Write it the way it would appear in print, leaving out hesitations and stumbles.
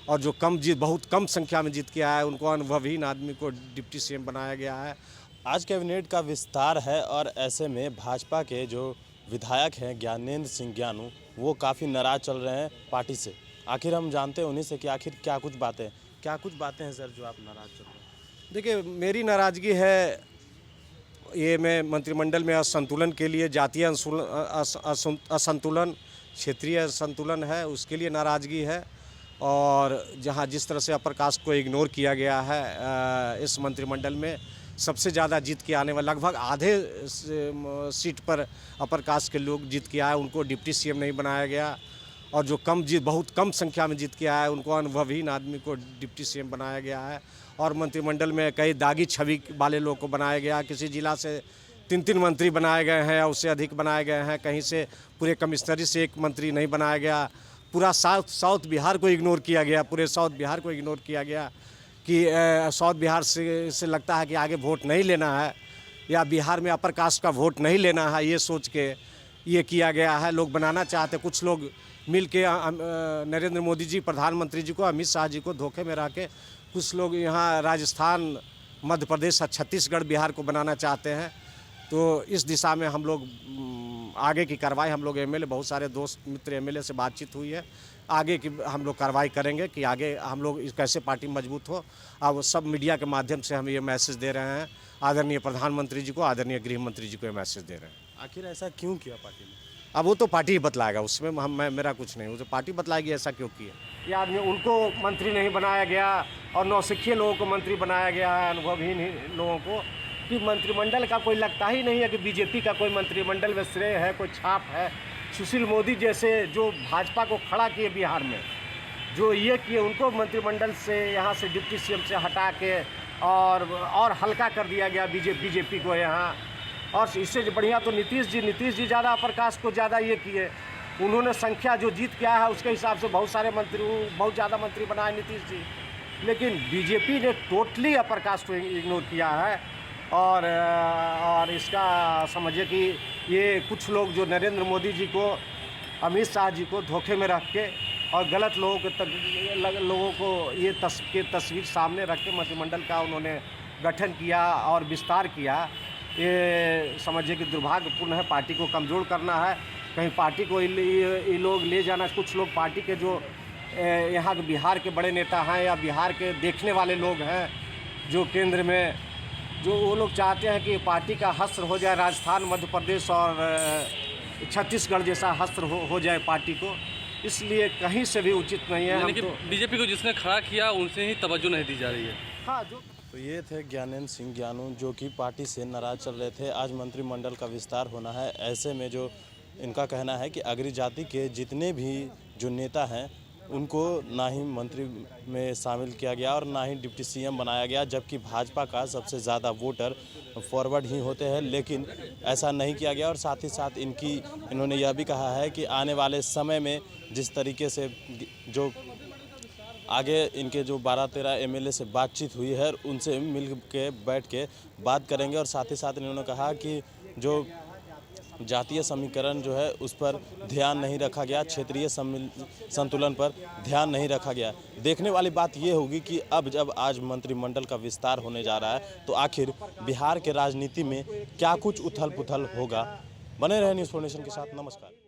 और जो कम जीत बहुत कम संख्या में जीत के आया है उनको अनुभवहीन आदमी को डिप्टी सीएम बनाया गया है। आज कैबिनेट का विस्तार है और ऐसे में भाजपा के जो विधायक हैं ज्ञानेंद्र सिंह ज्ञानू वो काफ़ी नाराज़ चल रहे हैं पार्टी से। आखिर हम जानते हैं उन्हीं से कि आखिर क्या कुछ बातें हैं सर जो आप नाराज़ चल रहे हैं। देखिए, मेरी नाराज़गी है ये मैं मंत्रिमंडल में असंतुलन के लिए, जातीय असंतुलन, क्षेत्रीय असंतुलन है उसके लिए नाराज़गी है। और जहां जिस तरह से अपर कास्ट को इग्नोर किया गया है इस मंत्रिमंडल में, सबसे ज़्यादा जीत के आने वाले लगभग आधे सीट पर अपर कास्ट के लोग जीत के आए, उनको डिप्टी सीएम नहीं बनाया गया। और जो बहुत कम संख्या में जीत के आए उनको अनुभवहीन आदमी को डिप्टी सीएम बनाया गया है। और मंत्रिमंडल में कई दागी छवि वाले लोग को बनाया गया। किसी जिला से 3 मंत्री बनाए गए हैं, उससे अधिक बनाए गए हैं। कहीं से पूरे कमिश्नरी से एक मंत्री नहीं बनाया गया। पूरा साउथ बिहार को इग्नोर किया गया, पूरे साउथ बिहार को इग्नोर किया गया कि साउथ बिहार से लगता है कि आगे वोट नहीं लेना है या बिहार में अपर कास्ट का वोट नहीं लेना है, ये सोच के ये किया गया है। लोग बनाना चाहते, कुछ लोग मिल के नरेंद्र मोदी जी, प्रधानमंत्री जी को, अमित शाह जी को धोखे में रह के कुछ लोग यहाँ राजस्थान, मध्य प्रदेश, छत्तीसगढ़, बिहार को बनाना चाहते हैं। तो इस दिशा में हम लोग आगे की कार्रवाई, हम लोग एमएलए, बहुत सारे दोस्त मित्र एमएलए से बातचीत हुई है, आगे की हम लोग कार्रवाई करेंगे कि आगे हम लोग कैसे पार्टी मजबूत हो। अब सब मीडिया के माध्यम से हम ये मैसेज दे रहे हैं आदरणीय प्रधानमंत्री जी को, आदरणीय गृह मंत्री जी को ये मैसेज दे रहे हैं। आखिर ऐसा क्यों किया पार्टी ने? अब वो तो पार्टी ही बतलाएगा, उसमें मेरा कुछ नहीं, वो तो पार्टी बतलाएगी ऐसा क्यों किया। ये आदमी, उनको मंत्री नहीं बनाया गया और नौसिखिए लोगों को मंत्री बनाया गया है, अनुभवहीन लोगों को, कि मंत्रिमंडल का कोई लगता ही नहीं है कि बीजेपी का कोई मंत्रिमंडल में श्रेय है, कोई छाप है। सुशील मोदी जैसे जो भाजपा को खड़ा किए बिहार में, जो ये किए, उनको मंत्रिमंडल से यहाँ से डिप्टी सीएम से हटा के और हल्का कर दिया गया बीजेपी को यहाँ। और इससे बढ़िया तो नीतीश जी ज़्यादा अपर कास्ट को ज़्यादा ये किए। उन्होंने संख्या जो जीत के आया है उसके हिसाब से बहुत ज़्यादा मंत्री बनाए नीतीश जी, लेकिन बीजेपी ने टोटली अपर कास्ट को इग्नोर किया है। और इसका समझिए कि ये कुछ लोग जो नरेंद्र मोदी जी को, अमित शाह जी को धोखे में रख के और गलत लोगों को ये तस्वीर सामने रख के मंत्रिमंडल का उन्होंने गठन किया और विस्तार किया। ये समझिए कि दुर्भाग्यपूर्ण है। पार्टी को कमज़ोर करना है, कहीं पार्टी को ये लोग ले जाना। कुछ लोग पार्टी के जो यहाँ के बिहार के बड़े नेता हैं या बिहार के देखने वाले लोग हैं जो केंद्र में, जो वो लोग चाहते हैं कि पार्टी का हस्त्र हो जाए राजस्थान, मध्य प्रदेश और छत्तीसगढ़ जैसा हस्त्र हो जाए पार्टी को। इसलिए कहीं से भी उचित नहीं है। यानी कि बीजेपी को जिसने खड़ा किया उनसे ही तवज्जो नहीं दी जा रही है। हाँ, तो ये थे ज्ञानेंद्र सिंह ज्ञानू जो कि पार्टी से नाराज़ चल रहे थे। आज मंत्रिमंडल का विस्तार होना है, ऐसे में जो इनका कहना है कि अग्र जाति के जितने भी जो नेता हैं उनको ना ही मंत्री में शामिल किया गया और ना ही डिप्टी सीएम बनाया गया, जबकि भाजपा का सबसे ज़्यादा वोटर फॉरवर्ड ही होते हैं, लेकिन ऐसा नहीं किया गया। और साथ ही साथ इन्होंने यह भी कहा है कि आने वाले समय में जिस तरीके से जो आगे इनके जो 12-13 एमएलए से बातचीत हुई है उनसे मिल के बैठ के बात करेंगे। और साथ ही साथ इन्होंने कहा कि जो जातीय समीकरण जो है उस पर ध्यान नहीं रखा गया, क्षेत्रीय संतुलन पर ध्यान नहीं रखा गया। देखने वाली बात ये होगी कि अब जब आज मंत्रिमंडल का विस्तार होने जा रहा है तो आखिर बिहार के राजनीति में क्या कुछ उथल पुथल होगा। बने रहे न्यूज़ 4 नेशन के साथ। नमस्कार।